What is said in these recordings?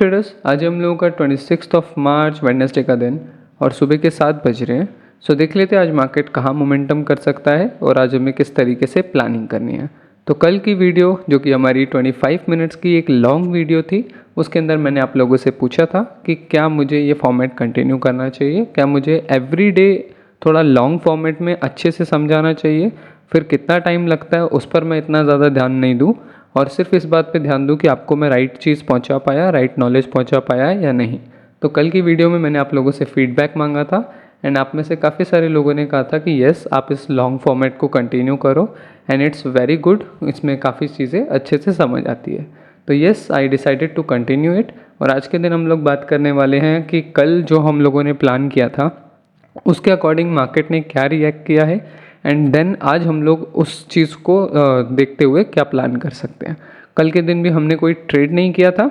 Traders, आज हम लोगों का 26 मार्च वेडनेसडे का दिन और सुबह के 7 बज रहे हैं। सो देख लेते हैं आज मार्केट कहाँ मोमेंटम कर सकता है और आज हमें किस तरीके से प्लानिंग करनी है। तो कल की वीडियो जो कि हमारी 25 मिनट्स की एक लॉन्ग वीडियो थी, उसके अंदर मैंने आप लोगों से पूछा था कि क्या मुझे ये फॉर्मेट कंटिन्यू करना चाहिए, क्या मुझे एवरी डे थोड़ा लॉन्ग फॉर्मेट में अच्छे से समझाना चाहिए, फिर कितना टाइम लगता है उस पर मैं इतना ज़्यादा ध्यान नहीं दूँ और सिर्फ इस बात पे ध्यान दूँ कि आपको मैं राइट चीज़ पहुँचा पाया, राइट नॉलेज पहुँचा पाया या नहीं। तो कल की वीडियो में मैंने आप लोगों से फीडबैक मांगा था एंड आप में से काफ़ी सारे लोगों ने कहा था कि यस आप इस लॉन्ग फॉर्मेट को कंटिन्यू करो एंड इट्स वेरी गुड, इसमें काफ़ी चीज़ें अच्छे से समझ आती है। तो yes I decided to continue it. और आज के दिन हम लोग बात करने वाले हैं कि कल जो हम लोगों ने प्लान किया था उसके अकॉर्डिंग मार्केट ने क्या रिएक्ट किया है एंड देन आज हम लोग उस चीज़ को देखते हुए क्या प्लान कर सकते हैं। कल के दिन भी हमने कोई ट्रेड नहीं किया था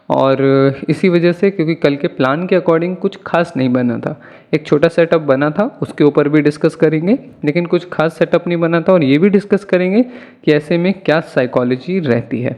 और इसी वजह से, क्योंकि कल के प्लान के अकॉर्डिंग कुछ खास नहीं बना था। एक छोटा सेटअप बना था, उसके ऊपर भी डिस्कस करेंगे, लेकिन कुछ खास सेटअप नहीं बना था और ये भी डिस्कस करेंगे कि ऐसे में क्या साइकोलॉजी रहती है,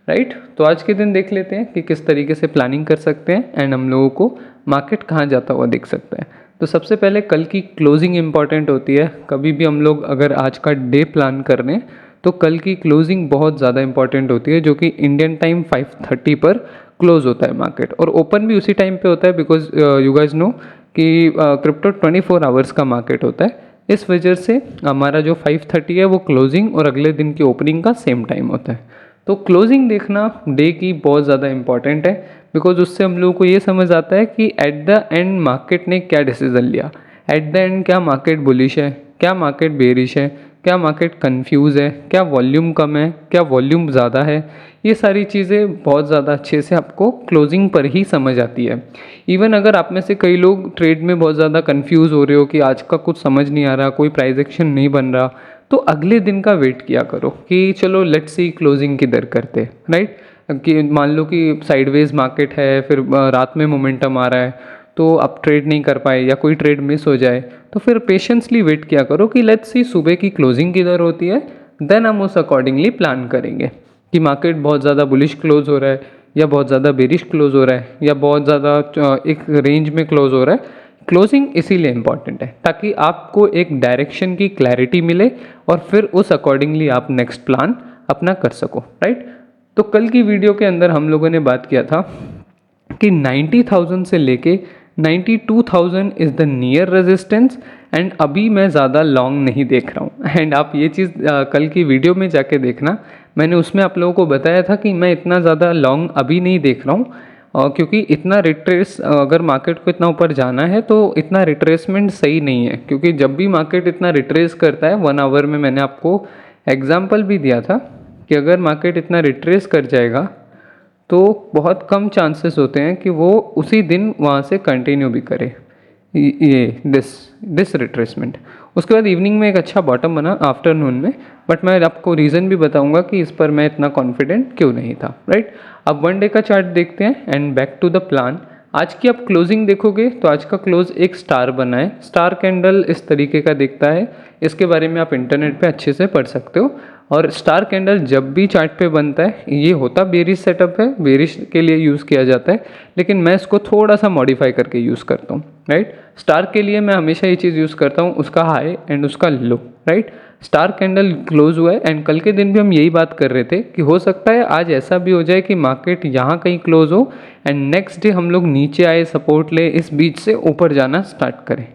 राइट। तो आज के दिन देख लेते हैं कि किस तरीके से प्लानिंग कर सकते हैं एंड हम लोगों को मार्केट कहाँ जाता हुआ दिख सकता है। तो सबसे पहले कल की क्लोजिंग इंपॉर्टेंट होती है। कभी भी हम लोग अगर आज का डे प्लान कर रहे हैं तो कल की क्लोजिंग बहुत ज़्यादा इंपॉर्टेंट होती है, जो कि इंडियन टाइम 5:30 पर क्लोज होता है मार्केट और ओपन भी उसी टाइम पे होता है, बिकॉज यू गाइज नो कि क्रिप्टो 24 आवर्स का मार्केट होता है। इस वजह से हमारा जो 5:30 है वो क्लोजिंग और अगले दिन की ओपनिंग का सेम टाइम होता है। तो क्लोजिंग देखना डे की बहुत ज़्यादा इंपॉर्टेंट है, बिकॉज उससे हम लोगों को ये समझ आता है कि एट द एंड मार्केट ने क्या डिसीजन लिया। एट द एंड क्या मार्केट बुलिश है, क्या मार्केट बेरिश है, क्या मार्केट कंफ्यूज है, क्या वॉल्यूम कम है, क्या वॉल्यूम ज़्यादा है। ये सारी चीज़ें बहुत ज़्यादा अच्छे से आपको क्लोजिंग पर ही समझ आती है। इवन अगर आप में से कई लोग ट्रेड में बहुत ज़्यादा कंफ्यूज हो रहे हो कि आज का कुछ समझ नहीं आ रहा, कोई प्राइस एक्शन नहीं बन रहा, तो अगले दिन का वेट किया करो कि चलो लेट्स सी क्लोजिंग किधर करते, राइट। कि मान लो कि साइडवेज मार्केट है, फिर रात में मोमेंटम आ रहा है तो आप ट्रेड नहीं कर पाए या कोई ट्रेड मिस हो जाए, तो फिर पेशेंसली वेट किया करो कि लेट्स सी सुबह की क्लोजिंग किधर होती है, देन हम उस अकॉर्डिंगली प्लान करेंगे कि मार्केट बहुत ज़्यादा बुलिश क्लोज हो रहा है या बहुत ज़्यादा बेरिश क्लोज हो रहा है या बहुत ज़्यादा एक रेंज में क्लोज हो रहा है। क्लोजिंग इसीलिए इम्पॉर्टेंट है ताकि आपको एक डायरेक्शन की क्लैरिटी मिले और फिर उस अकॉर्डिंगली आप नेक्स्ट प्लान अपना कर सको, राइट। तो कल की वीडियो के अंदर हम लोगों ने बात किया था कि 90,000 से लेके 92,000 is the near resistance and अभी मैं ज़्यादा लॉन्ग नहीं देख रहा हूँ। एंड आप ये चीज़ कल की वीडियो में जाके देखना, मैंने उसमें आप लोगों को बताया था कि मैं इतना ज़्यादा लॉन्ग अभी नहीं देख रहा हूँ क्योंकि इतना रिट्रेस, अगर मार्केट को इतना ऊपर जाना है तो इतना रिट्रेसमेंट सही नहीं है। क्योंकि जब भी मार्केट इतना रिट्रेस करता है 1 आवर में, मैंने आपको एग्जाम्पल भी दिया था कि अगर मार्केट इतना रिट्रेस कर जाएगा तो बहुत कम चांसेस होते हैं कि वो उसी दिन वहाँ से कंटिन्यू भी करे ये दिस रिट्रेसमेंट। उसके बाद इवनिंग में एक अच्छा बॉटम बना आफ्टरनून में, बट मैं आपको रीज़न भी बताऊंगा कि इस पर मैं इतना कॉन्फिडेंट क्यों नहीं था, राइट। अब 1 डे का चार्ट देखते हैं and back to the plan. आज की आप क्लोजिंग देखोगे तो आज का क्लोज एक स्टार बना है। स्टार कैंडल इस तरीके का दिखता है, इसके बारे में आप इंटरनेट पे अच्छे से पढ़ सकते हो। और स्टार कैंडल जब भी चार्ट पे बनता है, ये होता बेरिश सेटअप है, बेरिश के लिए यूज़ किया जाता है, लेकिन मैं इसको थोड़ा सा मॉडिफाई करके यूज़ करता हूँ, राइट। स्टार के लिए मैं हमेशा ये चीज़ यूज़ करता हूँ, उसका हाई एंड उसका लो, राइट। स्टार कैंडल क्लोज हुआ है एंड कल के दिन भी हम यही बात कर रहे थे कि हो सकता है आज ऐसा भी हो जाए कि मार्केट यहाँ कहीं क्लोज हो एंड नेक्स्ट डे हम लोग नीचे आए, सपोर्ट ले, इस बीच से ऊपर जाना स्टार्ट करें।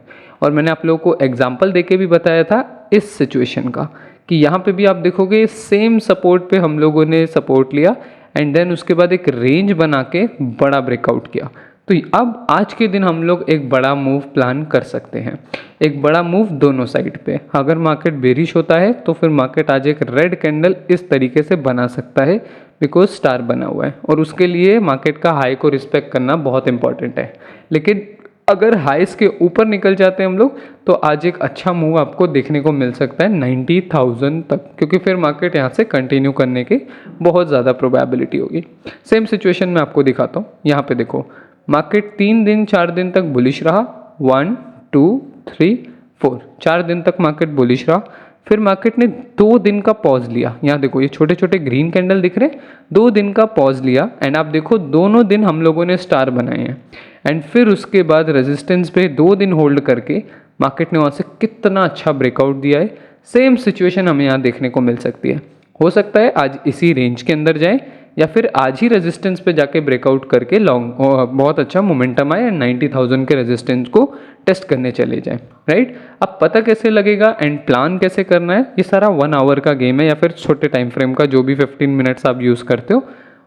और मैंने आप लोगों को एग्जाम्पल देके भी बताया था इस सिचुएशन का कि यहाँ पे भी आप देखोगे सेम सपोर्ट पे हम लोगों ने सपोर्ट लिया एंड देन उसके बाद एक रेंज बना के बड़ा ब्रेकआउट किया। तो अब आज के दिन हम लोग एक बड़ा मूव प्लान कर सकते हैं, एक बड़ा मूव दोनों साइड पे। अगर मार्केट बेरिश होता है तो फिर मार्केट आज एक रेड कैंडल इस तरीके से बना सकता है, बिकॉज स्टार बना हुआ है और उसके लिए मार्केट का हाई को रिस्पेक्ट करना बहुत इंपॉर्टेंट है। लेकिन अगर हाइस के ऊपर निकल जाते हैं हम लोग तो आज एक अच्छा मूव आपको देखने को मिल सकता है 90,000 तक, क्योंकि फिर मार्केट यहाँ से कंटिन्यू करने की बहुत ज़्यादा प्रोबेबिलिटी होगी। सेम सिचुएशन में आपको दिखाता हूँ। यहाँ पे देखो मार्केट 3 दिन 4 दिन तक बुलिश रहा, 1 2 3 4, 4 दिन तक मार्केट बुलिश रहा। फिर मार्केट ने 2 दिन का पॉज लिया, यहाँ देखो ये छोटे छोटे ग्रीन कैंडल दिख रहे हैं, 2 दिन का पॉज लिया एंड आप देखो दोनों दिन हम लोगों ने स्टार बनाए हैं एंड फिर उसके बाद रेजिस्टेंस पे 2 दिन होल्ड करके मार्केट ने वहाँ से कितना अच्छा ब्रेकआउट दिया है। सेम सिचुएशन हमें यहाँ देखने को मिल सकती है। हो सकता है आज इसी रेंज के अंदर जाए या फिर आज ही रेजिस्टेंस पे जाके ब्रेकआउट करके लॉन्ग बहुत अच्छा मोमेंटम आए एंड 90,000 के रेजिस्टेंस को टेस्ट करने चले जाए, राइट। अब पता कैसे लगेगा एंड प्लान कैसे करना है, ये सारा 1 आवर का गेम है या फिर छोटे टाइम फ्रेम का जो भी 15 मिनट्स आप यूज़ करते हो,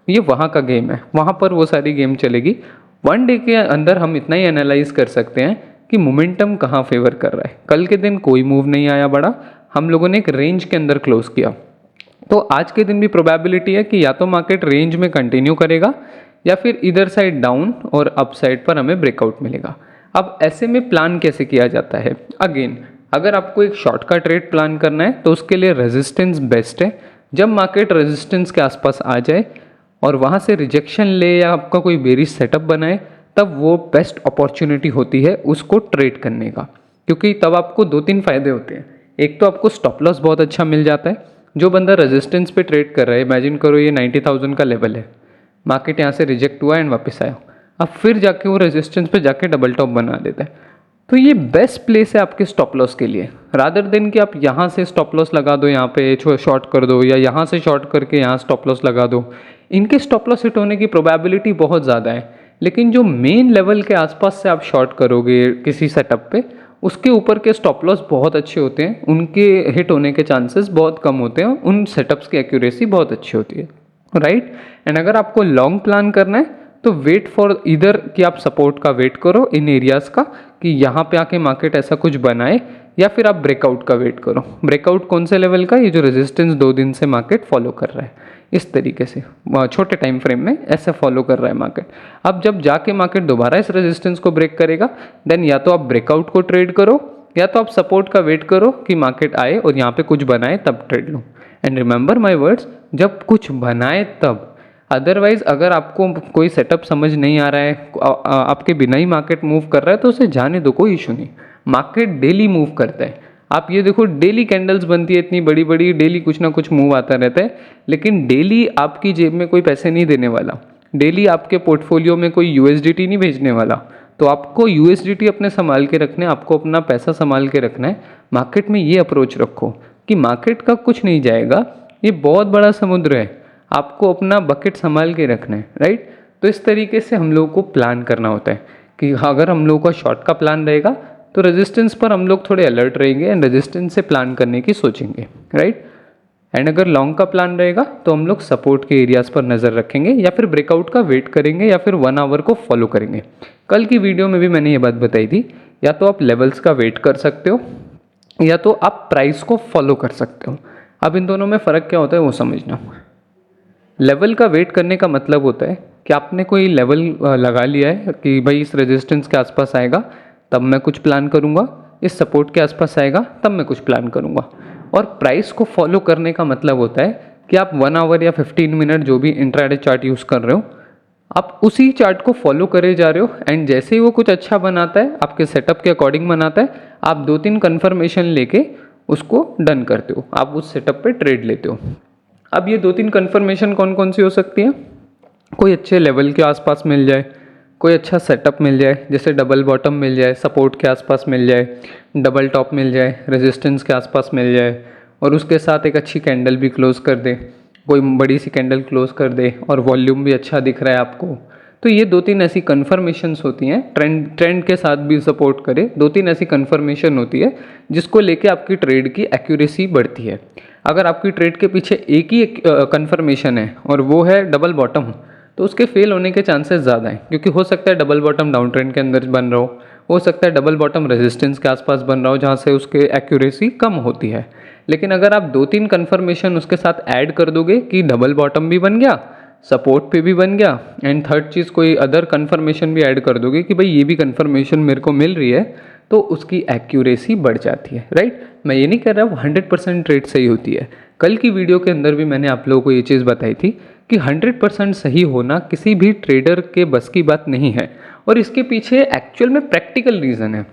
ये वहाँ का गेम है, वहाँ पर वो सारी गेम चलेगी। 1 डे के अंदर हम इतना ही एनालाइज कर सकते हैं कि मोमेंटम कहाँ फेवर कर रहा है। कल के दिन कोई मूव नहीं आया बड़ा, हम लोगों ने एक रेंज के अंदर क्लोज किया, तो आज के दिन भी प्रोबेबिलिटी है कि या तो मार्केट रेंज में कंटिन्यू करेगा या फिर इधर साइड डाउन और अप साइड पर हमें ब्रेकआउट मिलेगा। अब ऐसे में प्लान कैसे किया जाता है, अगेन अगर आपको एक शॉर्ट का ट्रेड प्लान करना है तो उसके लिए रेजिस्टेंस बेस्ट है। जब मार्केट रेजिस्टेंस के आसपास आ जाए और वहाँ से रिजेक्शन ले या आपका कोई बेरिश सेटअप बनाए, तब वो बेस्ट अपॉर्चुनिटी होती है उसको ट्रेड करने का, क्योंकि तब आपको 2-3 फायदे होते हैं। एक तो आपको स्टॉप लॉस बहुत अच्छा मिल जाता है। जो बंदा रेजिस्टेंस पे ट्रेड कर रहा है, इमेजिन करो ये 90,000 का लेवल है, मार्केट यहाँ से रिजेक्ट हुआ एंड वापस आया, अब फिर जाके वो रेजिस्टेंस पे जाके डबल टॉप बना देता है, तो ये बेस्ट प्लेस है आपके स्टॉप लॉस के लिए। रादर देन कि आप यहाँ से स्टॉप लॉस लगा दो, यहाँ पे शॉर्ट कर दो, या यहाँ से शॉर्ट करके यहाँ स्टॉप लॉस लगा दो, इनके स्टॉप लॉस हिट होने की प्रोबेबिलिटी बहुत ज़्यादा है। लेकिन जो मेन लेवल के आसपास से आप शॉर्ट करोगे किसी सेटअप पे, उसके ऊपर के स्टॉप लॉस बहुत अच्छे होते हैं, उनके हिट होने के चांसेस बहुत कम होते हैं, उन सेटअप्स की एक्यूरेसी बहुत अच्छी होती है, राइट। एंड अगर आपको लॉन्ग प्लान करना है तो वेट फॉर इधर कि आप सपोर्ट का वेट करो इन एरियाज़ का, कि यहाँ पे आके मार्केट ऐसा कुछ बनाए, या फिर आप ब्रेकआउट का वेट करो। ब्रेकआउट कौन से लेवल का, ये जो रेजिस्टेंस 2 दिन से मार्केट फॉलो कर रहा है, इस तरीके से छोटे टाइम फ्रेम में ऐसे फॉलो कर रहा है मार्केट। अब जब जाके मार्केट दोबारा इस रेजिस्टेंस को ब्रेक करेगा, देन या तो आप ब्रेकआउट को ट्रेड करो या तो आप सपोर्ट का वेट करो कि मार्केट आए और यहाँ पे कुछ बनाए तब trade low. And remember my words, जब कुछ बनाए तब। अदरवाइज अगर आपको कोई सेटअप समझ नहीं आ रहा है, आपके बिना ही मार्केट मूव कर रहा है, तो उसे जाने दो, कोई इशू नहीं। मार्केट डेली मूव करता है, आप ये देखो डेली कैंडल्स बनती है इतनी बड़ी बड़ी, डेली कुछ ना कुछ मूव आता रहता है, लेकिन डेली आपकी जेब में कोई पैसे नहीं देने वाला, डेली आपके पोर्टफोलियो में कोई यूएसडीटी नहीं भेजने वाला। तो आपको यूएसडीटी अपने संभाल के रखने, आपको अपना पैसा संभाल के रखना है। मार्केट में ये अप्रोच रखो कि मार्केट का कुछ नहीं जाएगा, ये बहुत बड़ा समुद्र है, आपको अपना बकेट संभाल के रखना है, राइट। तो इस तरीके से हम लोगों को प्लान करना होता है कि अगर हम लोगों का शॉर्ट का प्लान रहेगा तो रेजिस्टेंस पर हम लोग थोड़े अलर्ट रहेंगे एंड रेजिस्टेंस से प्लान करने की सोचेंगे, राइट। एंड अगर लॉन्ग का प्लान रहेगा तो हम लोग सपोर्ट के एरियाज़ पर नज़र रखेंगे या फिर ब्रेकआउट का वेट करेंगे या फिर 1 आवर को फॉलो करेंगे। कल की वीडियो में भी मैंने ये बात बताई थी, या तो आप लेवल्स का वेट कर सकते हो या तो आप प्राइस को फॉलो कर सकते हो। अब इन दोनों में फ़र्क क्या होता है वो समझना। लेवल का वेट करने का मतलब होता है कि आपने कोई लेवल लगा लिया है कि भाई इस रेजिस्टेंस के आसपास आएगा तब मैं कुछ प्लान करूँगा, इस सपोर्ट के आसपास आएगा तब मैं कुछ प्लान करूँगा। और प्राइस को फॉलो करने का मतलब होता है कि आप 1 आवर या 15 मिनट जो भी इंट्राडे चार्ट यूज़ कर रहे हो, आप उसी चार्ट को फॉलो करे जा रहे हो एंड जैसे ही वो कुछ अच्छा बनाता है, आपके सेटअप के अकॉर्डिंग बनाता है, आप 2-3 कन्फर्मेशन लेके उसको डन करते हो, आप उस सेटअप पे ट्रेड लेते हो। अब ये 2-3 कन्फर्मेशन कौन कौन सी हो सकती हैं, कोई अच्छे लेवल के आसपास मिल जाए, कोई अच्छा सेटअप मिल जाए, जैसे डबल बॉटम मिल जाए, सपोर्ट के आसपास मिल जाए, डबल टॉप मिल जाए, रेजिस्टेंस के आसपास मिल जाए, और उसके साथ एक अच्छी कैंडल भी क्लोज कर दे, कोई बड़ी सी कैंडल क्लोज कर दे और वॉल्यूम भी अच्छा दिख रहा है आपको। तो ये 2-3 ऐसी कन्फर्मेशंस होती हैं, ट्रेंड के साथ भी सपोर्ट करे, 2-3 ऐसी कन्फर्मेशन होती है जिसको लेके आपकी ट्रेड की एक्यूरेसी बढ़ती है। अगर आपकी ट्रेड के पीछे एक ही कन्फर्मेशन है और वो है डबल बॉटम, तो उसके फेल होने के चांसेस ज़्यादा हैं, क्योंकि हो सकता है डबल बॉटम डाउन ट्रेंड के अंदर बन रहा हो सकता है डबल बॉटम रेजिस्टेंस के आसपास बन रहा हो जहाँ से उसके एक्यूरेसी कम होती है। लेकिन अगर आप 2-3 कन्फर्मेशन उसके साथ ऐड कर दोगे कि डबल बॉटम भी बन गया, सपोर्ट पे भी बन गया, एंड थर्ड चीज़ कोई अदर कन्फर्मेशन भी ऐड कर दोगे कि भाई ये भी कन्फर्मेशन मेरे को मिल रही है, तो उसकी एक्यूरेसी बढ़ जाती है, राइट। मैं ये नहीं कह रहा हूँ 100% ट्रेड सही होती है। कल की वीडियो के अंदर भी मैंने आप लोगों को ये चीज़ बताई थी कि 100% सही होना किसी भी ट्रेडर के बस की बात नहीं है, और इसके पीछे एक्चुअल में प्रैक्टिकल रीज़न है।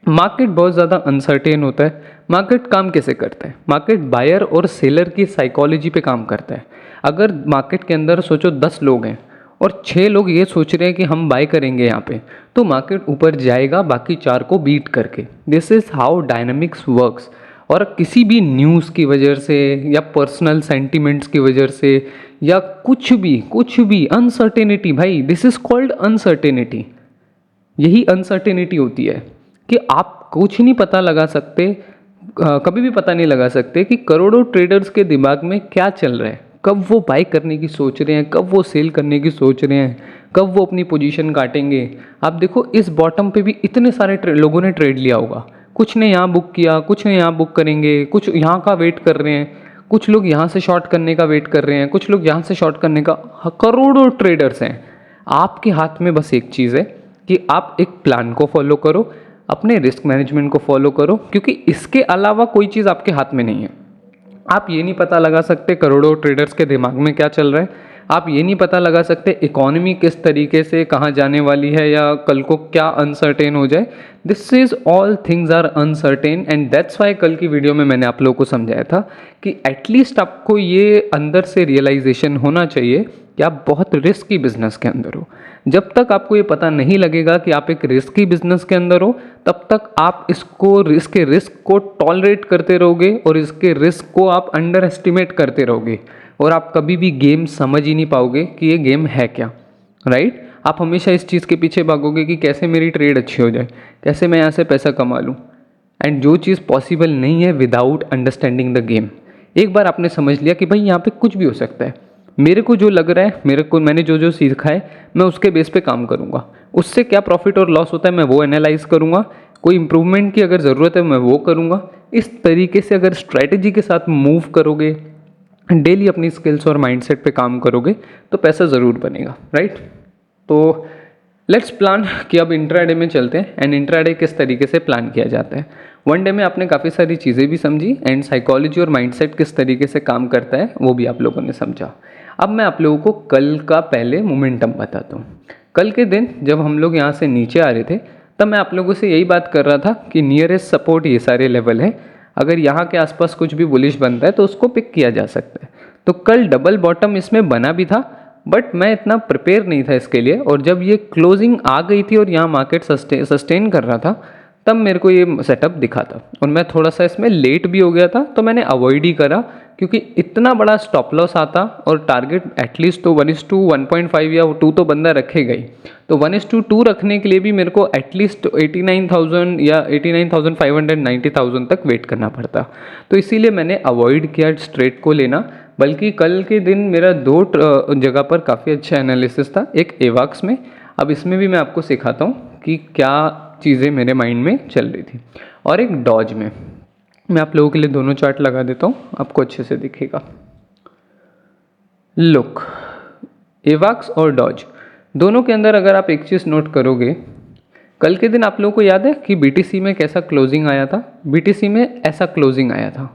मार्केट बहुत ज़्यादा अनसर्टेन होता है। मार्केट काम कैसे करता है? मार्केट बायर और सेलर की साइकोलॉजी पे काम करता है। अगर मार्केट के अंदर सोचो 10 लोग हैं और 6 लोग ये सोच रहे हैं कि हम बाय करेंगे यहाँ पे, तो मार्केट ऊपर जाएगा बाकी 4 को बीट करके। This is how dynamics works. और किसी भी न्यूज़ की वजह से या पर्सनल सेंटिमेंट्स की वजह से या कुछ भी अनसर्टेनिटी, भाई दिस इज़ कॉल्ड अनसर्टेनिटी। यही अनसर्टेनिटी होती है कि आप कुछ नहीं पता लगा सकते, कभी भी पता नहीं लगा सकते कि करोड़ों ट्रेडर्स के दिमाग में क्या चल रहा है, कब वो बाय करने की सोच रहे हैं, कब वो सेल करने की सोच रहे हैं, कब वो अपनी पोजीशन काटेंगे। आप देखो इस बॉटम पे भी इतने सारे लोगों ने ट्रेड लिया होगा। कुछ ने यहाँ बुक किया, कुछ ने यहाँ बुक करेंगे, कुछ यहाँ का वेट कर रहे हैं, कुछ लोग यहाँ से शॉर्ट करने का वेट कर रहे हैं, कुछ लोग यहाँ से शॉर्ट करने का। करोड़ों ट्रेडर्स हैं। आपके हाथ में बस एक चीज़ है कि आप एक प्लान को फॉलो करो, अपने रिस्क मैनेजमेंट को फॉलो करो, क्योंकि इसके अलावा कोई चीज़ आपके हाथ में नहीं है। आप ये नहीं पता लगा सकते करोड़ों ट्रेडर्स के दिमाग में क्या चल रहा है। आप ये नहीं पता लगा सकते इकोनॉमी किस तरीके से कहाँ जाने वाली है या कल को क्या अनसर्टेन हो जाए। This is all things are uncertain and that's why कल की वीडियो में मैंने आप लोगों को समझाया था कि एटलीस्ट आपको ये अंदर से रियलाइजेशन होना चाहिए कि आप बहुत रिस्की बिजनेस के अंदर हो। जब तक आपको ये पता नहीं लगेगा कि आप एक रिस्की बिजनेस के अंदर हो, तब तक आप इसके रिस्क को टॉलरेट करते रहोगे और इसके रिस्क को आप अंडर एस्टिमेट करते रहोगे और आप कभी भी गेम समझ ही नहीं पाओगे कि ये गेम है क्या, राइट। आप हमेशा इस चीज़ के पीछे भागोगे कि कैसे मेरी ट्रेड अच्छी हो जाए, कैसे मैं यहाँ से पैसा कमा लूँ, एंड जो चीज़ पॉसिबल नहीं है विदाउट अंडरस्टैंडिंग द गेम। एक बार आपने समझ लिया कि भाई यहाँ पे कुछ भी हो सकता है, मेरे को जो लग रहा है, मैंने जो जो सीखा है मैं उसके बेस पे काम करूँगा, उससे क्या प्रॉफिट और लॉस होता है मैं वो एनालाइज करूँगा, कोई इंप्रूवमेंट की अगर ज़रूरत है मैं वो करूँगा। इस तरीके से अगर स्ट्रैटेजी के साथ मूव करोगे, डेली अपनी स्किल्स और माइंडसेट पे काम करोगे, तो पैसा ज़रूर बनेगा, राइट। तो लेट्स प्लान कि अब इंट्राडे में चलते हैं एंड इंट्राडे किस तरीके से प्लान किया जाता है। वन डे में आपने काफ़ी सारी चीज़ें भी समझी एंड साइकोलॉजी और माइंडसेट किस तरीके से काम करता है वो भी आप लोगों ने समझा। अब मैं आप लोगों को कल का पहले मोमेंटम बताता हूँ। कल के दिन जब हम लोग यहाँ से नीचे आ रहे थे, तब मैं आप लोगों से यही बात कर रहा था कि नियरेस्ट सपोर्ट ये सारे लेवल है, अगर यहाँ के आसपास कुछ भी बुलिश बनता है तो उसको पिक किया जा सकता है। तो कल डबल बॉटम इसमें बना भी था, बट मैं इतना प्रिपेयर नहीं था इसके लिए, और जब ये क्लोजिंग आ गई थी और यहाँ मार्केट सस्टेन कर रहा था, तब मेरे को ये सेटअप दिखा था और मैं थोड़ा सा इसमें लेट भी हो गया था, तो मैंने अवॉइड ही करा, क्योंकि इतना बड़ा स्टॉप लॉस आता और टारगेट एटलीस्ट तो 1:1.5 या 2 तो बंदा रखेगा ही। तो 1:2 रखने के लिए भी मेरे को एटलीस्ट 89,000 या 89,500 90,000 तक वेट करना पड़ता। तो इसीलिए मैंने अवॉइड किया स्ट्रेट को लेना, बल्कि कल के दिन मेरा 2 जगह पर काफ़ी अच्छा एनालिसिस था, एक एवाक्स में, अब इसमें भी मैं आपको सिखाता हूँ कि क्या चीज़ें मेरे माइंड में चल रही थी, और एक डॉज में। मैं आप लोगों के लिए दोनों चार्ट लगा देता हूँ, आपको अच्छे से दिखेगा। लुक, एवाक्स और डॉज दोनों के अंदर अगर आप एक चीज़ नोट करोगे, कल के दिन आप लोगों को याद है कि बीटीसी में कैसा क्लोजिंग आया था। बीटीसी में ऐसा क्लोजिंग आया था,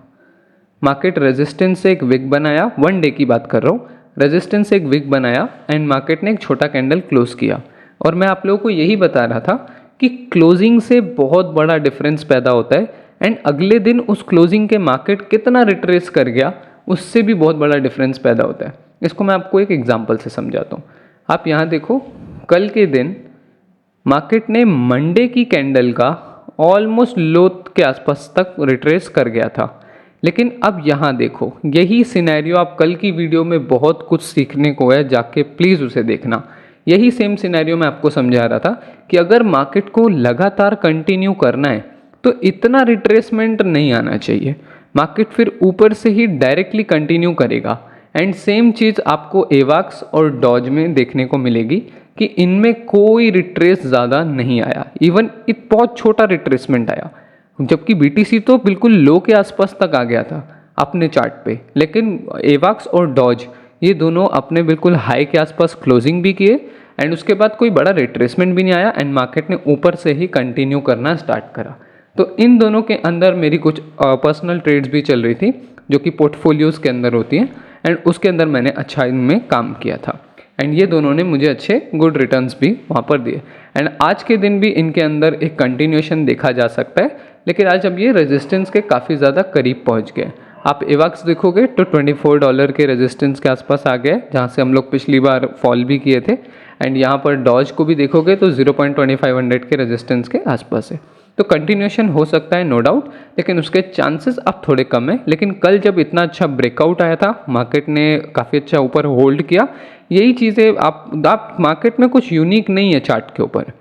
मार्केट रेजिस्टेंस से एक विक बनाया, वन डे की बात कर रहा हूँ, रेजिस्टेंस से एक विक बनाया एंड मार्केट ने एक छोटा कैंडल क्लोज किया। और मैं आप लोगों को यही बता रहा था कि क्लोजिंग से बहुत बड़ा डिफरेंस पैदा होता है, एंड अगले दिन उस क्लोजिंग के मार्केट कितना रिट्रेस कर गया उससे भी बहुत बड़ा डिफरेंस पैदा होता है। इसको मैं आपको एक एग्जांपल से समझाता हूँ। आप यहाँ देखो, कल के दिन मार्केट ने मंडे की कैंडल का ऑलमोस्ट लो के आसपास तक रिट्रेस कर गया था, लेकिन अब यहाँ देखो, यही सिनेरियो आप कल की वीडियो में बहुत कुछ सीखने को है, जाके प्लीज़ उसे देखना। यही सेम सिनेरियो मैं आपको समझा रहा था कि अगर मार्केट को लगातार कंटिन्यू करना है तो इतना रिट्रेसमेंट नहीं आना चाहिए, मार्केट फिर ऊपर से ही डायरेक्टली कंटिन्यू करेगा। एंड सेम चीज़ आपको एवाक्स और डॉज में देखने को मिलेगी कि इनमें कोई रिट्रेस ज़्यादा नहीं आया, इवन एक बहुत छोटा रिट्रेसमेंट आया, जबकि बीटीसी तो बिल्कुल लो के आसपास तक आ गया था अपने चार्ट पे। लेकिन एवाक्स और डॉज ये दोनों अपने बिल्कुल हाई के आसपास क्लोजिंग भी किए एंड उसके बाद कोई बड़ा रिट्रेसमेंट भी नहीं आया एंड मार्केट ने ऊपर से ही कंटिन्यू करना स्टार्ट करा। तो इन दोनों के अंदर मेरी कुछ पर्सनल ट्रेड्स भी चल रही थी जो कि पोर्टफोलियोज़ के अंदर होती हैं, एंड उसके अंदर मैंने अच्छा इनमें काम किया था। एंड ये दोनों ने मुझे अच्छे गुड रिटर्न्स भी वहाँ पर दिए। एंड आज के दिन भी इनके अंदर एक कंटिन्यूएशन देखा जा सकता है, लेकिन आज अब ये रेजिस्टेंस के काफ़ी ज़्यादा करीब पहुँच गए। आप एवाक्स देखोगे तो $24 के रेजिस्टेंस के आसपास आ गए, जहाँ से हम लोग पिछली बार फॉल भी किए थे। एंड यहाँ पर डॉज को भी देखोगे तो 0.2500 के रेजिस्टेंस के आसपास है। तो कंटिन्यूएशन हो सकता है नो डाउट, लेकिन उसके चांसेस अब थोड़े कम है। लेकिन कल जब इतना अच्छा ब्रेकआउट आया था, मार्केट ने काफ़ी अच्छा ऊपर होल्ड किया। यही चीज़ें आप मार्केट में कुछ यूनिक नहीं है चार्ट के ऊपर।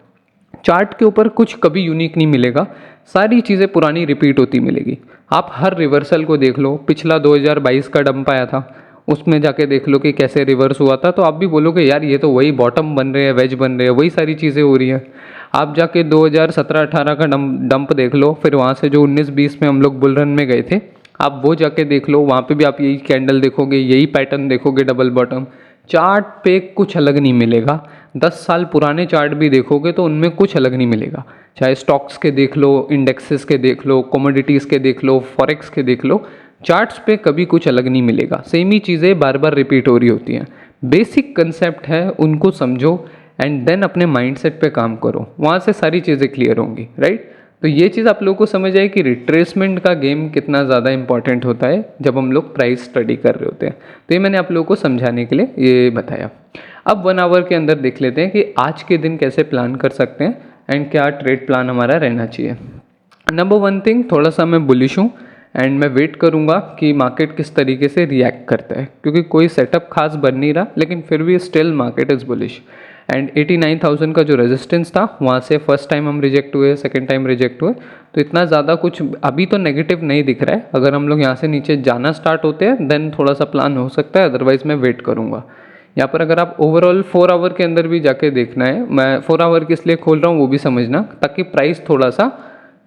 चार्ट के ऊपर कुछ कभी यूनिक नहीं मिलेगा, सारी चीज़ें पुरानी रिपीट होती मिलेगी। आप हर रिवर्सल को देख लो, पिछला 2022 का डंप आया था, उसमें जाके देख लो कि कैसे रिवर्स हुआ था, तो आप भी बोलोगे यार ये तो वही बॉटम बन रहे हैं, वेज बन रहे हैं, वही सारी चीज़ें हो रही हैं। आप जाके 2017-18 का डंप देख लो, फिर वहाँ से जो 19-20 में हम लोग बुल रन में गए थे, आप वो जाके देख लो, वहाँ पे भी आप यही कैंडल देखोगे, यही पैटर्न देखोगे, डबल बॉटम। चार्ट पे कुछ अलग नहीं मिलेगा। 10 साल पुराने चार्ट भी देखोगे तो उनमें कुछ अलग नहीं मिलेगा, चाहे स्टॉक्स के देख लो, इंडेक्सेस के देख लो, कमोडिटीज़ के देख लो, फॉरेक्स के देख लो, चार्ट्स पे कभी कुछ अलग नहीं मिलेगा। सेम ही चीज़ें बार बार रिपीट हो रही होती हैं। बेसिक कंसेप्ट है, उनको समझो एंड देन अपने माइंडसेट पे काम करो, वहाँ से सारी चीज़ें क्लियर होंगी, राइट। तो ये चीज़ आप लोगों को समझ आए कि रिट्रेसमेंट का गेम कितना ज़्यादा इंपॉर्टेंट होता है जब हम लोग प्राइस स्टडी कर रहे होते हैं। तो ये मैंने आप लोगों को समझाने के लिए ये बताया। अब 1 आवर के अंदर देख लेते हैं कि आज के दिन कैसे प्लान कर सकते हैं एंड क्या ट्रेड प्लान हमारा रहना चाहिए। नंबर 1 थिंग, थोड़ा सा मैं बुलिश हूँ एंड मैं वेट करूँगा कि मार्केट किस तरीके से रिएक्ट करता है, क्योंकि कोई सेटअप खास बन नहीं रहा, लेकिन फिर भी still market is bullish. And 89,000 का जो रेजिस्टेंस था, वहाँ से फर्स्ट टाइम हम रिजेक्ट हुए, सेकंड टाइम रिजेक्ट हुए, तो इतना ज़्यादा कुछ अभी तो नेगेटिव नहीं दिख रहा है। अगर हम लोग यहाँ से नीचे जाना स्टार्ट होते हैं देन थोड़ा सा प्लान हो सकता है, अदरवाइज मैं वेट करूँगा। यहाँ पर अगर आप ओवरऑल 4 आवर के अंदर भी जाके देखना है, मैं 4 आवर किस लिए खोल रहा हूँ वो भी समझना, ताकि प्राइस थोड़ा सा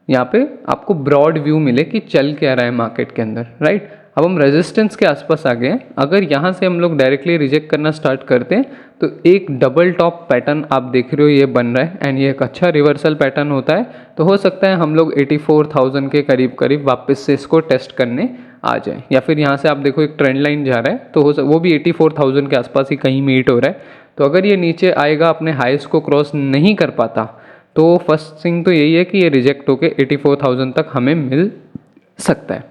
यहाँ पे आपको ब्रॉड व्यू मिले कि चल क्या रहा है मार्केट के अंदर, राइट। अब हम रेजिस्टेंस के आसपास आ गए हैं। अगर यहाँ से हम लोग डायरेक्टली रिजेक्ट करना स्टार्ट करते हैं तो एक डबल टॉप पैटर्न आप देख रहे हो ये बन रहा है, एंड ये एक अच्छा रिवर्सल पैटर्न होता है। तो हो सकता है हम लोग 84,000 के करीब करीब वापस से इसको टेस्ट करने आ जाए, या फिर यहाँ से आप देखो एक ट्रेंड लाइन जा रहा है, तो वो भी 84,000 के आसपास ही कहीं मीट हो रहा है। तो अगर ये नीचे आएगा, अपने हाइस को क्रॉस नहीं कर पाता, तो फर्स्ट थिंग तो यही है कि ये रिजेक्ट होके 84,000 तक हमें मिल सकता है।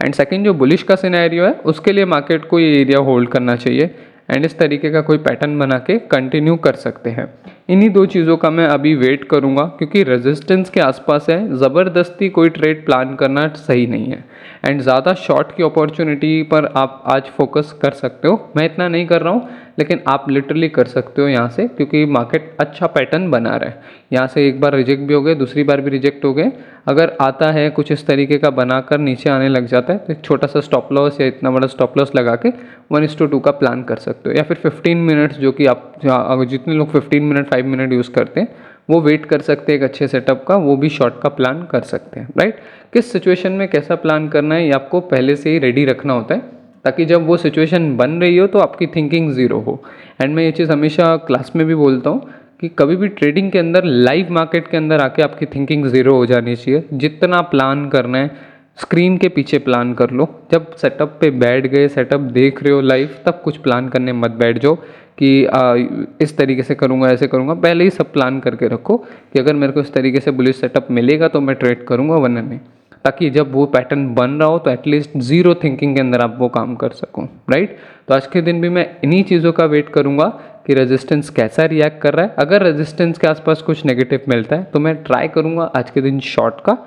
एंड सेकंड, जो बुलिश का सिनेरियो है उसके लिए मार्केट को ये एरिया होल्ड करना चाहिए एंड इस तरीके का कोई पैटर्न बना के कंटिन्यू कर सकते हैं। इन्हीं दो चीज़ों का मैं अभी वेट करूंगा, क्योंकि रेजिस्टेंस के आसपास है, ज़बरदस्ती कोई ट्रेड प्लान करना सही नहीं है। एंड ज़्यादा शॉर्ट की अपॉर्चुनिटी पर आप आज फोकस कर सकते हो, मैं इतना नहीं कर रहा हूँ, लेकिन आप लिटरली कर सकते हो यहाँ से, क्योंकि मार्केट अच्छा पैटर्न बना रहा है। यहाँ से एक बार रिजेक्ट भी हो गए, दूसरी बार भी रिजेक्ट हो गए, अगर आता है कुछ इस तरीके का बनाकर नीचे आने लग जाता है, तो एक छोटा सा स्टॉप लॉस या इतना बड़ा स्टॉप लॉस लगा के 1:2 का प्लान कर सकते हो, या फिर 15 मिनट्स, जो कि आप जितने लोग 15 मिनट 5 मिनट यूज़ करते हैं वो वेट कर सकते हैं एक अच्छे सेटअप का, वो भी शॉर्ट का प्लान कर सकते हैं, राइट। किस सिचुएशन में कैसा प्लान करना है ये आपको पहले से ही रेडी रखना होता है, ताकि जब वो सिचुएशन बन रही हो तो आपकी थिंकिंग ज़ीरो हो। एंड मैं ये चीज़ हमेशा क्लास में भी बोलता हूँ कि कभी भी ट्रेडिंग के अंदर, लाइव मार्केट के अंदर आके आपकी थिंकिंग ज़ीरो हो जानी चाहिए। जितना प्लान करना है स्क्रीन के पीछे प्लान कर लो, जब सेटअप पे बैठ गए, सेटअप देख रहे हो लाइव, तब कुछ प्लान करने मत बैठ जाओ कि इस तरीके से करूँगा, ऐसे करूँगा। पहले ही सब प्लान करके रखो कि अगर मेरे को इस तरीके से बुलिश सेटअप मिलेगा तो मैं ट्रेड करूँगा, वरना नहीं, ताकि जब वो पैटर्न बन रहा हो तो एटलीस्ट ज़ीरो थिंकिंग के अंदर आप वो काम कर सको, राइट। तो आज के दिन भी मैं इन्हीं चीज़ों का वेट करूँगा कि रेजिस्टेंस कैसा रिएक्ट कर रहा है। अगर रेजिस्टेंस के आसपास कुछ नेगेटिव मिलता है तो मैं ट्राई करूँगा आज के दिन शॉर्ट का,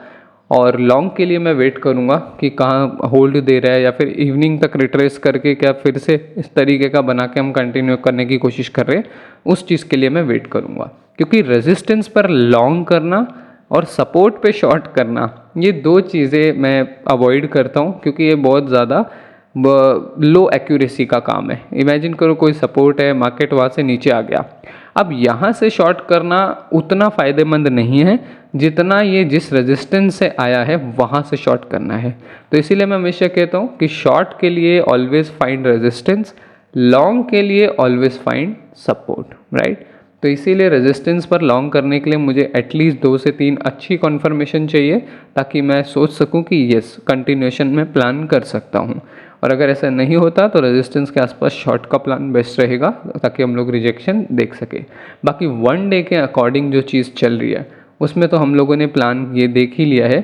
और लॉन्ग के लिए मैं वेट करूँगा कि कहाँ होल्ड दे रहा है, या फिर इवनिंग तक रिट्रेस करके क्या फिर से इस तरीके का बना के हम कंटिन्यू करने की कोशिश कर रहे हैं, उस चीज़ के लिए मैं वेट करूँगा। क्योंकि रेजिस्टेंस पर लॉन्ग करना और सपोर्ट पे शॉर्ट करना, ये दो चीज़ें मैं अवॉइड करता हूँ, क्योंकि ये बहुत ज़्यादा लो एक्यूरेसी का काम है। इमेजिन करो कोई सपोर्ट है, मार्केट वहाँ से नीचे आ गया, अब यहाँ से शॉर्ट करना उतना फ़ायदेमंद नहीं है जितना ये जिस रेजिस्टेंस से आया है वहाँ से शॉर्ट करना है। तो इसीलिए मैं हमेशा कहता हूँ कि शॉर्ट के लिए ऑलवेज फाइंड रेजिस्टेंस, लॉन्ग के लिए ऑलवेज फाइंड सपोर्ट, राइट। तो इसीलिए रेजिस्टेंस पर लॉन्ग करने के लिए मुझे एटलीस्ट 2 से 3 अच्छी कॉन्फर्मेशन चाहिए, ताकि मैं सोच सकूं कि यस कंटिन्यूएशन में प्लान कर सकता हूं। और अगर ऐसा नहीं होता तो रेजिस्टेंस के आसपास शॉर्ट का प्लान बेस्ट रहेगा ताकि हम लोग रिजेक्शन देख सके। बाकी 1 डे के अकॉर्डिंग जो चीज़ चल रही है उसमें तो हम लोगों ने प्लान ये देख ही लिया है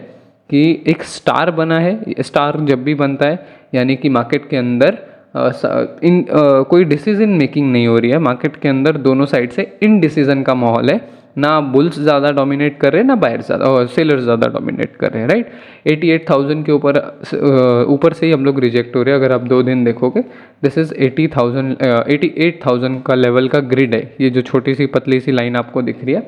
कि एक स्टार बना है। स्टार जब भी बनता है यानी कि मार्केट के अंदर कोई डिसीजन मेकिंग नहीं हो रही है, मार्केट के अंदर दोनों साइड से इनडिसीजन का माहौल है, ना बुल्स ज़्यादा डोमिनेट कर रहे हैं ना बायर ज़्यादा सेलर्स ज़्यादा डोमिनेट कर रहे हैं, राइट। 88,000 के ऊपर से ही हम लोग रिजेक्ट हो रहे हैं। अगर आप 2 दिन देखोगे दिस इज़ 88,000 का लेवल का ग्रिड है, ये जो छोटी सी पतली सी लाइन आपको दिख रही है।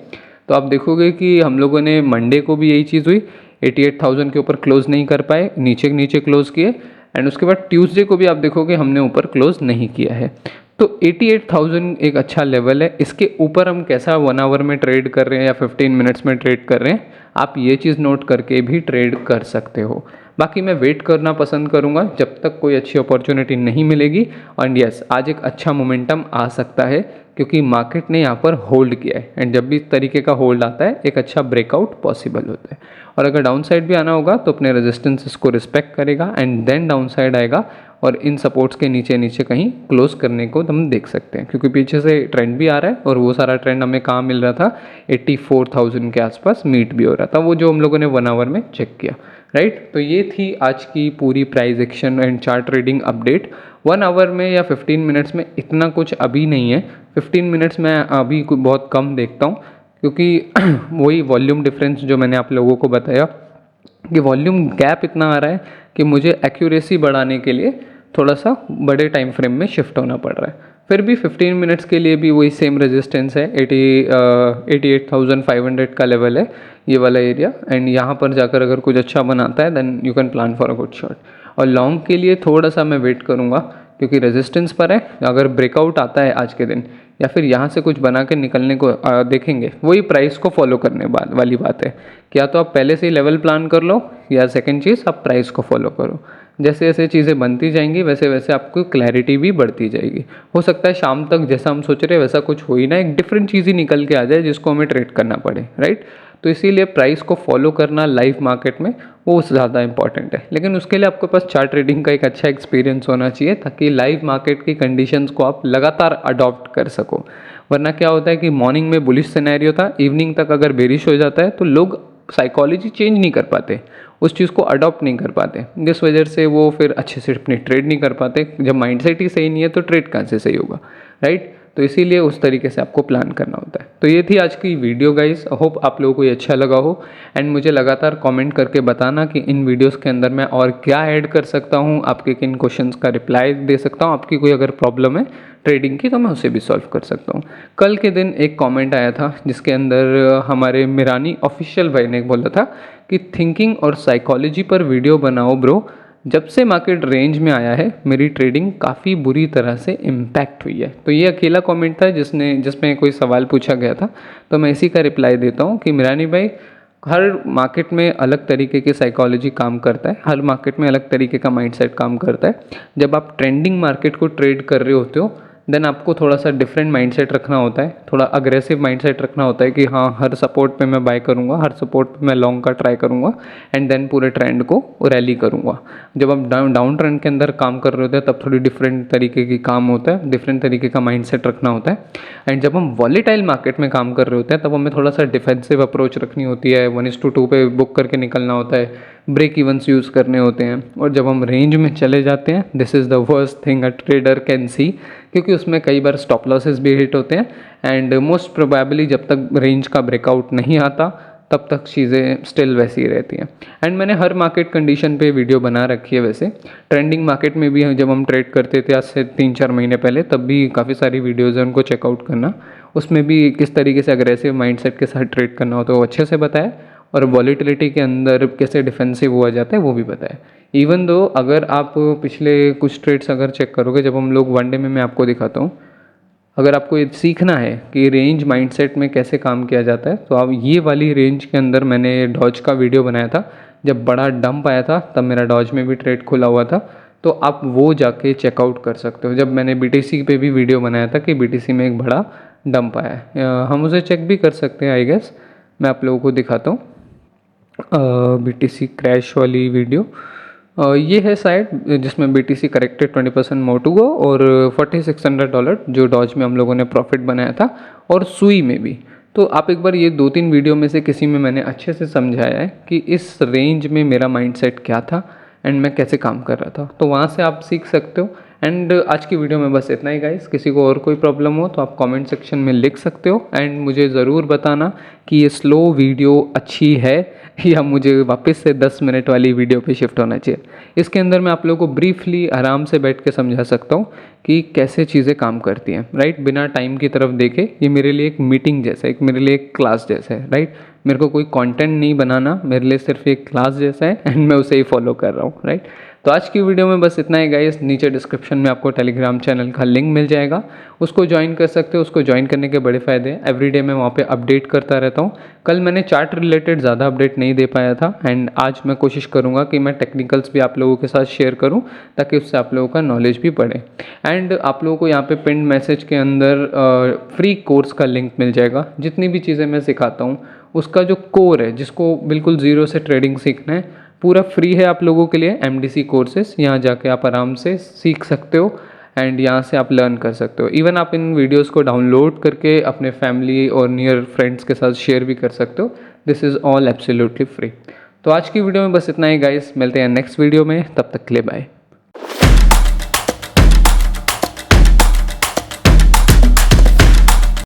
तो आप देखोगे कि हम लोगों ने मंडे को भी यही चीज़ हुई, 88,000 के ऊपर क्लोज नहीं कर पाए, नीचे नीचे क्लोज किए। एंड उसके बाद ट्यूसडे को भी आप देखोगे हमने ऊपर क्लोज नहीं किया है। तो 88,000 एक अच्छा लेवल है। इसके ऊपर हम कैसा 1 आवर में ट्रेड कर रहे हैं या 15 मिनट्स में ट्रेड कर रहे हैं, आप ये चीज़ नोट करके भी ट्रेड कर सकते हो। बाकी मैं वेट करना पसंद करूँगा जब तक कोई अच्छी अपॉर्चुनिटी नहीं मिलेगी। और यस, आज एक अच्छा मोमेंटम आ सकता है क्योंकि मार्केट ने यहाँ पर होल्ड किया है। एंड जब भी इस तरीके का होल्ड आता है एक अच्छा ब्रेकआउट पॉसिबल होता है। और अगर डाउन साइड भी आना होगा तो अपने रेजिस्टेंसेस को रिस्पेक्ट करेगा एंड देन डाउन साइड आएगा और इन सपोर्ट्स के नीचे नीचे कहीं क्लोज करने को हम देख सकते हैं, क्योंकि पीछे से ट्रेंड भी आ रहा है और वो सारा ट्रेंड हमें कहाँ मिल रहा था, 84,000 के आसपास मीट भी हो रहा था, वो जो हम लोगों ने 1 आवर में चेक किया, राइट। तो ये थी आज की पूरी price action and chart trading update. 1 hour में या 15 मिनट्स में इतना कुछ अभी नहीं है। 15 मिनट्स में अभी बहुत कम देखता हूँ क्योंकि वही वॉल्यूम डिफरेंस जो मैंने आप लोगों को बताया कि वॉल्यूम गैप इतना आ रहा है कि मुझे एक्यूरेसी बढ़ाने के लिए थोड़ा सा बड़े टाइम फ्रेम में शिफ्ट होना पड़ रहा है। फिर भी 15 मिनट्स के लिए भी वही सेम रेजिस्टेंस है, 88,500 का लेवल है ये वाला एरिया। एंड यहाँ पर जाकर अगर कुछ अच्छा बनाता है then you can plan for a good shot. और लॉन्ग के लिए थोड़ा सा मैं वेट करूँगा क्योंकि रेजिस्टेंस पर है, अगर ब्रेकआउट आता है आज के दिन या फिर यहाँ से कुछ बना के निकलने को देखेंगे, वही प्राइस को फॉलो करने वाली बात है। क्या तो आप पहले से ही लेवल प्लान कर लो या सेकंड चीज़ आप प्राइस को फॉलो करो। जैसे जैसे चीज़ें बनती जाएंगी वैसे वैसे आपको क्लैरिटी भी बढ़ती जाएगी। हो सकता है शाम तक जैसा हम सोच रहे हैं वैसा कुछ हो ही ना, एक डिफरेंट चीज़ ही निकल के आ जाए जिसको हमें ट्रेड करना पड़े, राइट। तो इसीलिए प्राइस को फॉलो करना लाइव मार्केट में वो ज़्यादा इंपॉर्टेंट है। लेकिन उसके लिए आपके पास चार्ट ट्रेडिंग का एक अच्छा एक्सपीरियंस होना चाहिए ताकि लाइव मार्केट की कंडीशंस को आप लगातार अडॉप्ट कर सको। वरना क्या होता है कि मॉर्निंग में बुलिश सिनेरियो था, इवनिंग तक अगर बेरिश हो जाता है तो लोग साइकोलॉजी चेंज नहीं कर पाते, उस चीज़ को अडॉप्ट नहीं कर पाते, जिस वजह से वो फिर अच्छे से अपनी ट्रेड नहीं कर पाते। जब माइंडसेट ही सही नहीं है तो ट्रेड कहाँ से सही होगा, राइट। तो इसीलिए उस तरीके से आपको प्लान करना होता है। तो ये थी आज की वीडियो गाइस, होप आप लोगों को ये अच्छा लगा हो। एंड मुझे लगातार कमेंट करके बताना कि इन वीडियोस के अंदर मैं और क्या ऐड कर सकता हूँ, आपके किन क्वेश्चंस का रिप्लाई दे सकता हूँ, आपकी कोई अगर प्रॉब्लम है ट्रेडिंग की तो मैं उसे भी सॉल्व कर सकता हूँ। कल के दिन एक कमेंट आया था जिसके अंदर हमारे मिरानी ऑफिशियल भाई ने बोला था कि थिंकिंग और साइकोलॉजी पर वीडियो बनाओ ब्रो, जब से मार्केट रेंज में आया है मेरी ट्रेडिंग काफ़ी बुरी तरह से इम्पैक्ट हुई है। तो ये अकेला कमेंट था जिसमें कोई सवाल पूछा गया था, तो मैं इसी का रिप्लाई देता हूँ कि मिरानी भाई, हर मार्केट में अलग तरीके की साइकोलॉजी काम करता है, हर मार्केट में अलग तरीके का माइंडसेट काम करता है। जब आप ट्रेंडिंग मार्केट को ट्रेड कर रहे होते हो देन आपको थोड़ा सा डिफरेंट माइंडसेट रखना होता है, थोड़ा अग्रेसिव माइंडसेट रखना होता है कि हाँ हर सपोर्ट पे मैं बाय करूँगा, हर सपोर्ट पे मैं लॉन्ग का ट्राई करूँगा एंड देन पूरे ट्रेंड को रैली करूँगा। जब आप डाउन ट्रेंड के अंदर काम कर रहे होते हैं तब थोड़ी डिफरेंट तरीके की काम होता है, डिफरेंट तरीके का माइंडसेट रखना होता है। एंड जब हम वॉलेटाइल मार्केट में काम कर रहे होते हैं तब हमें थोड़ा सा डिफेंसिव अप्रोच रखनी होती है, 1:2 पे बुक करके निकलना होता है, ब्रेक इवंस यूज़ करने होते हैं। और जब हम रेंज में चले जाते हैं this is the worst thing a trader can see, क्योंकि उसमें कई बार स्टॉप लॉसेस भी हिट होते हैं एंड मोस्ट प्रोबेबली जब तक रेंज का ब्रेकआउट नहीं आता तब तक चीज़ें स्टिल वैसी ही रहती हैं। एंड मैंने हर मार्केट कंडीशन पे वीडियो बना रखी है। वैसे ट्रेंडिंग मार्केट में भी जब हम ट्रेड करते थे आज से 3-4 महीने पहले, तब भी काफ़ी सारी वीडियोज़ हैं, उनको चेकआउट करना। उसमें भी किस तरीके से अग्रेसिव माइंडसेट के साथ ट्रेड करना होता है वो अच्छे से बताया, और वॉलीटिलिटी के अंदर कैसे डिफेंसिव हुआ जाता है वो भी बताया। इवन दो अगर आप पिछले कुछ ट्रेड्स अगर चेक करोगे, जब हम लोग वनडे में मैं आपको दिखाता हूँ, अगर आपको ये सीखना है कि रेंज माइंडसेट में कैसे काम किया जाता है तो आप ये वाली रेंज के अंदर मैंने डॉज का वीडियो बनाया था। जब बड़ा डंप आया था तब मेरा डॉज में भी ट्रेड खुला हुआ था, तो आप वो जाके चेकआउट कर सकते हो। जब मैंने BTC पे भी वीडियो बनाया था कि BTC में एक बड़ा डंप आया है, हम उसे चेक भी कर सकते हैं। आई गेस मैं आप लोगों को दिखाता हूँ BTC क्रैश वाली वीडियो। ये है साइट जिसमें BTC corrected 20% more to go और $4600 जो डॉज में हम लोगों ने प्रॉफिट बनाया था और सुई में भी। तो आप एक बार ये 2-3 वीडियो में से किसी में मैंने अच्छे से समझाया है कि इस रेंज में मेरा माइंडसेट क्या था एंड मैं कैसे काम कर रहा था, तो वहाँ से आप सीख सकते हो। एंड आज की वीडियो में बस इतना ही गाइस। किसी को और कोई प्रॉब्लम हो तो आप कमेंट सेक्शन में लिख सकते हो एंड मुझे ज़रूर बताना कि ये स्लो वीडियो अच्छी है या मुझे वापस से 10 मिनट वाली वीडियो पे शिफ्ट होना चाहिए। इसके अंदर मैं आप लोगों को ब्रीफली आराम से बैठ के समझा सकता हूँ कि कैसे चीज़ें काम करती हैं, राइट। बिना टाइम की तरफ देखे ये मेरे लिए एक मीटिंग जैसा है, एक मेरे लिए एक क्लास जैसा है, राइट। मेरे को कोई कंटेंट नहीं बनाना, मेरे लिए सिर्फ एक क्लास जैसा है एंड मैं उसे ही फॉलो कर रहा हूँ, राइट। तो आज की वीडियो में बस इतना ही गाइस। नीचे डिस्क्रिप्शन में आपको टेलीग्राम चैनल का लिंक मिल जाएगा, उसको ज्वाइन कर सकते हो। उसको ज्वाइन करने के बड़े फ़ायदे हैं, एवरीडे मैं वहाँ पे अपडेट करता रहता हूँ। कल मैंने चार्ट रिलेटेड ज़्यादा अपडेट नहीं दे पाया था एंड आज मैं कोशिश करूँगा कि मैं टेक्निकल्स भी आप लोगों के साथ शेयर करूँ ताकि उससे आप लोगों का नॉलेज भी बढ़े। एंड आप लोगों को यहाँ पे पिन मैसेज के अंदर फ्री कोर्स का लिंक मिल जाएगा। जितनी भी चीज़ें मैं सिखाता हूँ उसका जो कोर है, जिसको बिल्कुल ज़ीरो से ट्रेडिंग सीखना है, पूरा फ्री है आप लोगों के लिए। MDC कोर्सेस यहाँ जाके आप आराम से सीख सकते हो एंड यहाँ से आप लर्न कर सकते हो। इवन आप इन वीडियोस को डाउनलोड करके अपने फैमिली और नियर फ्रेंड्स के साथ शेयर भी कर सकते हो। This is all absolutely free. तो आज की वीडियो में बस इतना ही गाइस, मिलते हैं नेक्स्ट वीडियो में, तब तक के लिए बाय।